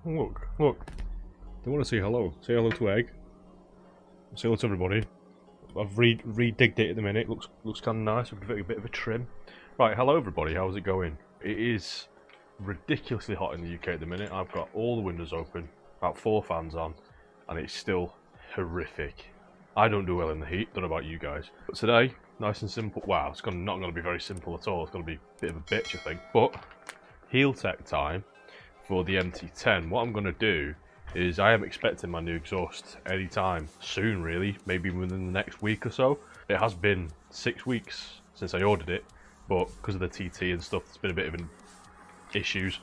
Look, look. They want to say hello. Say hello to Egg. Say hello to everybody. I've re-digged it at the minute. Looks kind of nice. I'll give it a bit of a trim. Right, hello everybody. How's it going? It is ridiculously hot in the UK at the minute. I've got all the windows open, about 4 fans on, and it's still horrific. I don't do well in the heat. Don't know about you guys. But today, nice and simple. Wow, it's not going to be very simple at all. It's going to be a bit of a bitch, I think. But Healtech time for the MT10. What I'm going to do is I am expecting my new exhaust anytime soon, really, maybe within the next week or so. It has been 6 weeks since I ordered it, but because of the TT and stuff, it's been a bit of an issues,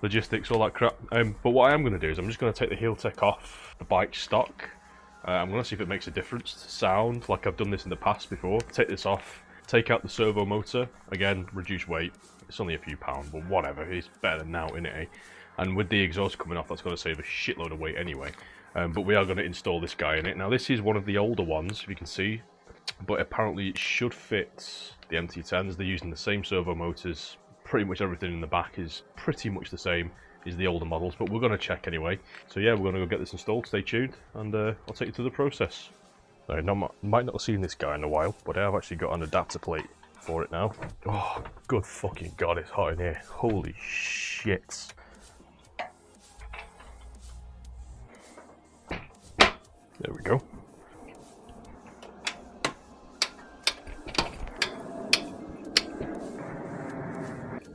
logistics, all that crap. But what I am going to do is I'm just going to take the Healtech off the bike stock. I'm going to see if it makes a difference to sound, like I've done this in the past before. Take this off, take out the servo motor, again, reduce weight. It's only a few pounds, but whatever, it's better than now, innit, eh? And with the exhaust coming off, that's going to save a shitload of weight anyway. But we are going to install this guy in it. Now this is one of the older ones, if you can see, but apparently it should fit the MT10s. They're using the same servo motors. Pretty much everything in the back is pretty much the same as the older models, but we're going to check anyway. So yeah, we're going to go get this installed. Stay tuned, and I'll take you through the process. Now, might not have seen this guy in a while, but I have actually got an adapter plate for it now. Oh, good fucking god, it's hot in here. Holy shit. There we go.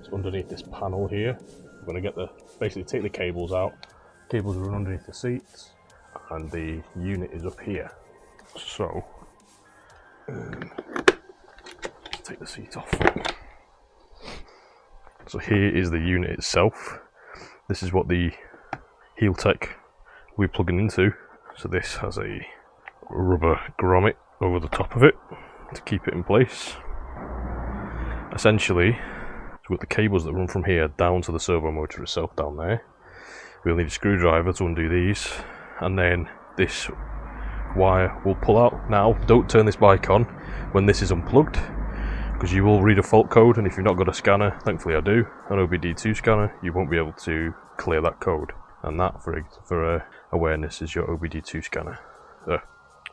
So underneath this panel here, we're going to get basically take the cables out. Cables run underneath the seats, and the unit is up here. So, take the seat off. So here is the unit itself. This is what the Healtech we're plugging into. So this has a rubber grommet over the top of it to keep it in place. Essentially, we've got the cables that run from here down to the servo motor itself down there. We'll need a screwdriver to undo these, and then this wire will pull out. Now, don't turn this bike on when this is unplugged, because you will read a fault code, and if you've not got a scanner, thankfully I do, an OBD2 scanner, you won't be able to clear that code. And that, for awareness, is your OBD2 scanner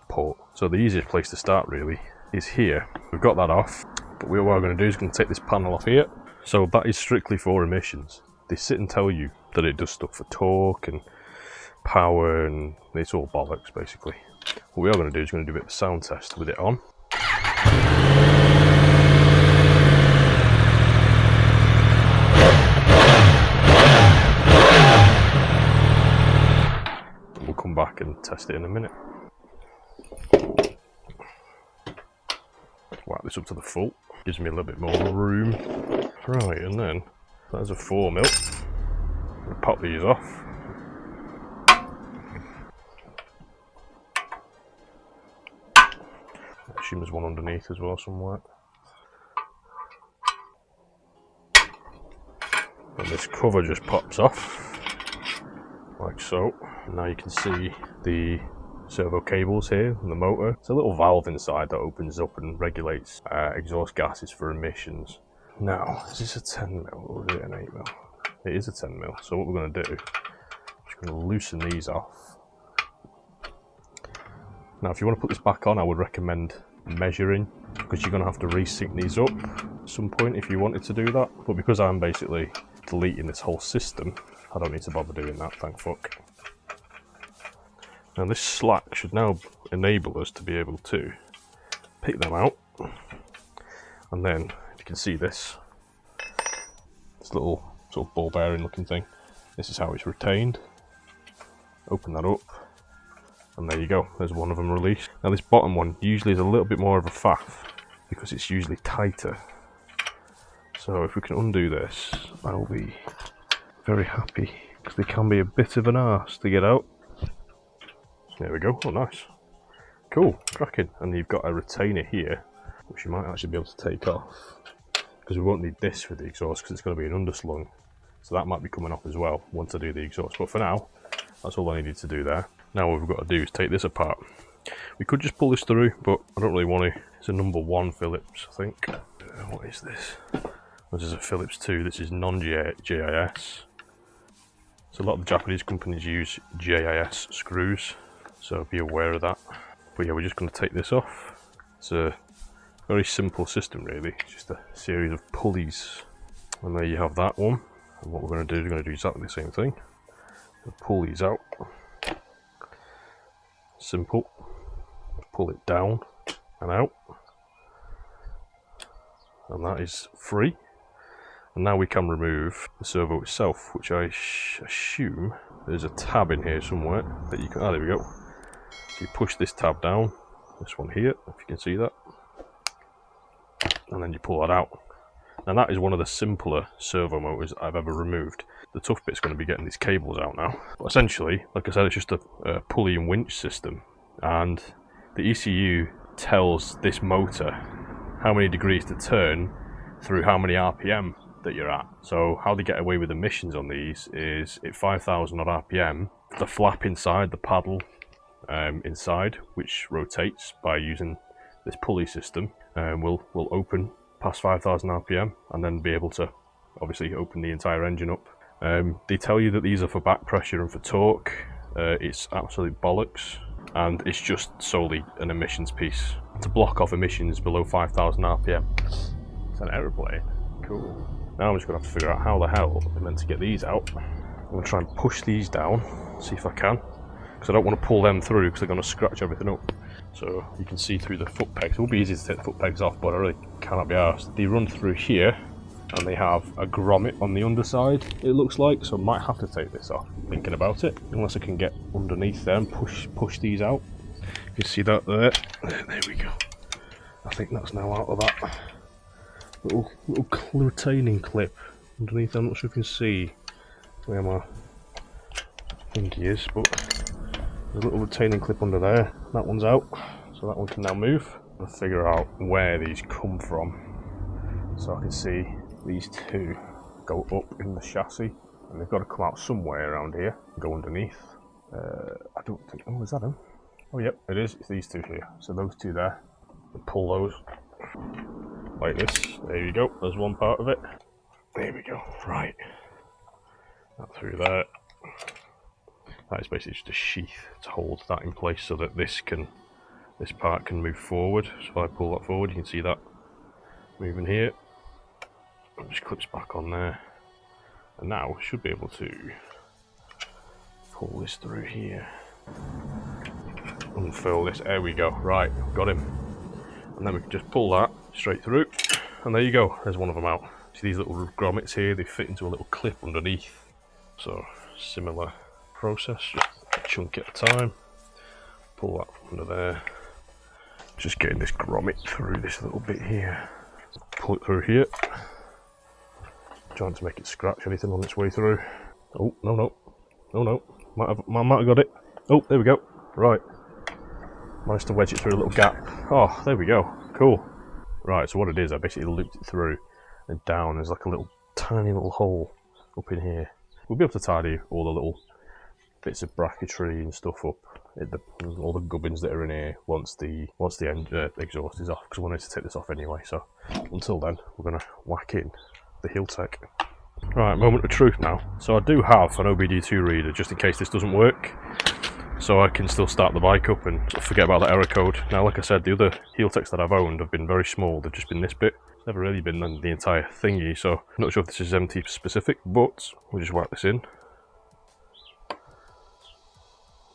port. So the easiest place to start really is here. We've got that off, but what we're going to do is going to take this panel off here. So that is strictly for emissions. They sit and tell you that it does stuff for torque and power, and it's all bollocks basically. What we are going to do is going to do a bit of a sound test with it on. We'll come back and test it in a minute. Whack this up to the full. Gives me a little bit more room. Right, and then there's a 4mm. We'll pop these off. I assume there's one underneath as well somewhere. And this cover just pops off, like so. And now you can see the servo cables here and the motor. It's a little valve inside that opens up and regulates exhaust gases for emissions. Now, is this a 10mm or is it an 8mm? It is a 10mm. So what we're going to do, I'm just going to loosen these off. Now, if you want to put this back on, I would recommend measuring, because you're going to have to resync these up at some point if you wanted to do that. But because I'm basically deleting this whole system, I don't need to bother doing that, thank fuck. Now this slack should now enable us to be able to pick them out, and then if you can see this little sort of ball bearing looking thing, this is how it's retained. Open that up, and there you go, there's one of them released. Now this bottom one usually is a little bit more of a faff because it's usually tighter. So if we can undo this, I'll be very happy, because they can be a bit of an arse to get out. There we go. Oh, nice. Cool. Cracking. And you've got a retainer here, which you might actually be able to take off, because we won't need this for the exhaust, because it's going to be an underslung. So that might be coming off as well once I do the exhaust. But for now, that's all I needed to do there. Now what we've got to do is take this apart. We could just pull this through, but I don't really want to. It's a number 1 Phillips, I think. What is this? This is a Phillips 2. This is non-GIS. So a lot of the Japanese companies use JIS screws, so be aware of that. But yeah, we're just going to take this off. It's a very simple system really, it's just a series of pulleys. And there you have that one. And what we're going to do is we're going to do exactly the same thing. We'll pull these out. Simple. Pull it down and out. And that is free. And now we can remove the servo itself, which I assume there's a tab in here somewhere that you can, there we go. So you push this tab down, this one here, if you can see that. And then you pull that out. Now that is one of the simpler servo motors I've ever removed. The tough bit's going to be getting these cables out now. But essentially, like I said, it's just a pulley and winch system. And the ECU tells this motor how many degrees to turn through how many RPM that you're at. So how they get away with emissions on these is at 5,000 odd RPM, the flap inside, the paddle inside, which rotates by using this pulley system, will open past 5,000 RPM and then be able to obviously open the entire engine up. They tell you that these are for back pressure and for torque. It's absolute bollocks, and it's just solely an emissions piece to block off emissions below 5,000 RPM. It's an aeroplane. Cool. Now I'm just going to have to figure out how the hell I'm meant to get these out. I'm going to try and push these down, see if I can, because I don't want to pull them through because they're going to scratch everything up. So you can see through the foot pegs. It will be easy to take the foot pegs off, but I really cannot be arsed. They run through here, and they have a grommet on the underside, it looks like, so I might have to take this off, thinking about it, unless I can get underneath there and push these out. You see that there? There we go. I think that's now out of that little retaining clip underneath. I'm not sure if you can see where my thingy is, but there's a little retaining clip under there. That one's out, so that one can now move. I'm going to figure out where these come from. So I can see these two go up in the chassis, and they've got to come out somewhere around here, go underneath. I don't think, oh, is that them? Oh yep, it is, it's these two here. So those two there, we pull those like this. There you go, there's one part of it. There we go, right. That through there. That is basically just a sheath to hold that in place so that this part can move forward. So if I pull that forward, you can see that moving here. It just clips back on there. And now I should be able to pull this through here. Unfurl this, there we go, right, got him. And then we can just pull that straight through, and there you go, there's one of them out. See these little grommets here, they fit into a little clip underneath. So, similar process, just a chunk at a time. Pull that from under there. Just getting this grommet through this little bit here. Pull it through here. Trying to make it scratch anything on its way through. Oh, no. Oh no, might have got it. Oh, there we go, right. Managed to wedge it through a little gap. Oh, there we go, cool. Right, so what it is, I basically looped it through and down. There's like a little tiny little hole up in here. We'll be able to tidy all the little bits of bracketry and stuff up, all the gubbins that are in here once the exhaust is off, because I wanted to take this off anyway. So until then, we're going to whack in the Healtech. Right, moment of truth now. So I do have an OBD2 reader just in case this doesn't work, so I can still start the bike up and forget about the error code. Now, like I said, the other Healtechs that I've owned have been very small. They've just been this bit. It's never really been the entire thingy, so I'm not sure if this is MT specific, but we'll just whack this in.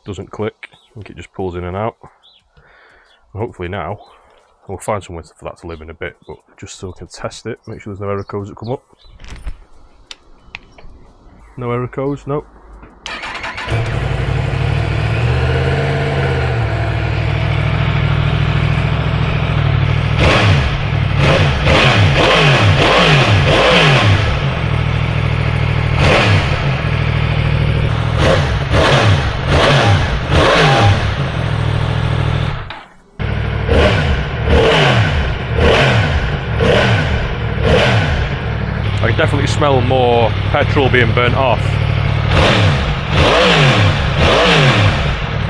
Doesn't click. I think it just pulls in and out. And hopefully now we'll find somewhere for that to live in a bit, but just so we can test it, make sure there's no error codes that come up. No error codes, nope. I can definitely smell more petrol being burnt off.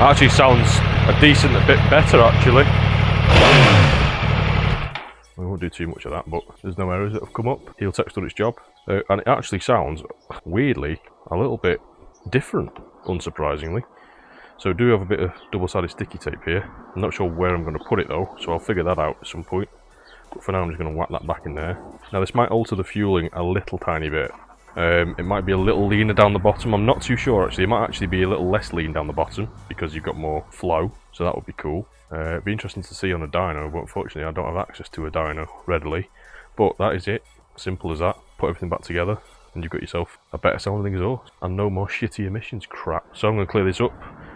Actually sounds a bit better actually. We won't do too much of that, but there's no errors that have come up. Healtech's done its job. And it actually sounds, weirdly, a little bit different, unsurprisingly. So I do have a bit of double-sided sticky tape here. I'm not sure where I'm going to put it though, so I'll figure that out at some point. But for now I'm just going to whack that back in there. Now this might alter the fueling a little tiny bit. It might be a little leaner down the bottom, I'm not too sure actually. It might actually be a little less lean down the bottom because you've got more flow, so that would be cool. It'd be interesting to see on a dyno, but unfortunately I don't have access to a dyno readily. But that is it, simple as that. Put everything back together and you've got yourself a better sounding exhaust and no more shitty emissions crap. So I'm going to clear this up,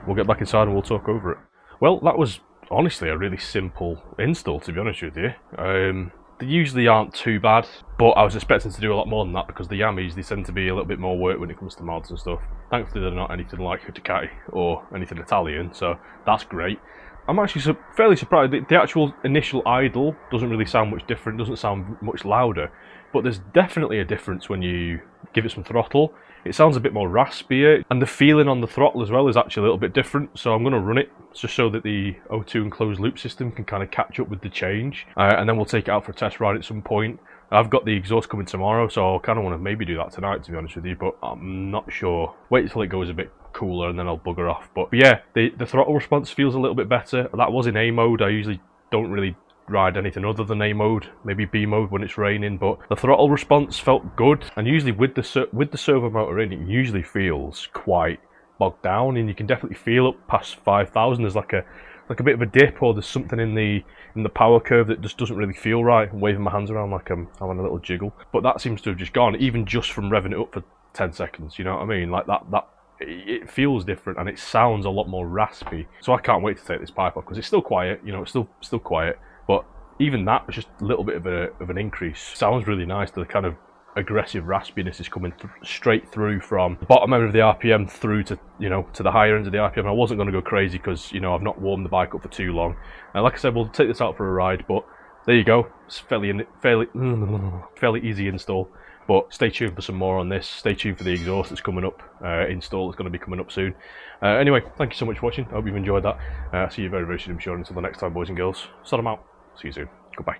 we'll get back inside and we'll talk over it. Well, that was honestly a really simple install, to be honest with you. They usually aren't too bad, but I was expecting to do a lot more than that because the Yamis, they tend to be a little bit more work when it comes to mods and stuff. Thankfully they're not anything like Healtech or anything Italian, so that's great. I'm actually fairly surprised. The actual initial idle doesn't really sound much different, doesn't sound much louder, but there's definitely a difference when you give it some throttle. It sounds a bit more raspier, and the feeling on the throttle as well is actually a little bit different, so I'm going to run it just so that the O2 and closed loop system can kind of catch up with the change, and then we'll take it out for a test ride at some point. I've got the exhaust coming tomorrow, so I kind of want to maybe do that tonight, to be honest with you, but I'm not sure. Wait until it goes a bit cooler and then I'll bugger off. But yeah, the throttle response feels a little bit better. That was in A mode. I usually don't really ride anything other than A mode, maybe B mode when it's raining, but the throttle response felt good. And usually with the servo motor in, it usually feels quite bogged down, and you can definitely feel up past 5,000. There's like a bit of a dip, or there's something in the power curve that just doesn't really feel right. I'm waving my hands around like I'm having a little jiggle, but that seems to have just gone, even just from revving it up for 10 seconds. You know what I mean? Like that it feels different and it sounds a lot more raspy. So I can't wait to take this pipe off because it's still quiet. You know, it's still quiet, but even that was just a little bit of an increase. Sounds really nice. The kind of aggressive raspiness is coming straight through from the bottom end of the RPM through to, you know, to the higher end of the RPM. I wasn't going to go crazy because, you know, I've not warmed the bike up for too long. And like I said, we'll take this out for a ride, but there you go. It's fairly easy install. But stay tuned for some more on this. Stay tuned for the exhaust that's coming up. Install is going to be coming up soon. Anyway, thank you so much for watching. I hope you've enjoyed that. See you very, very soon, I'm sure. Until the next time, boys and girls. Sort them out. See you soon. Goodbye.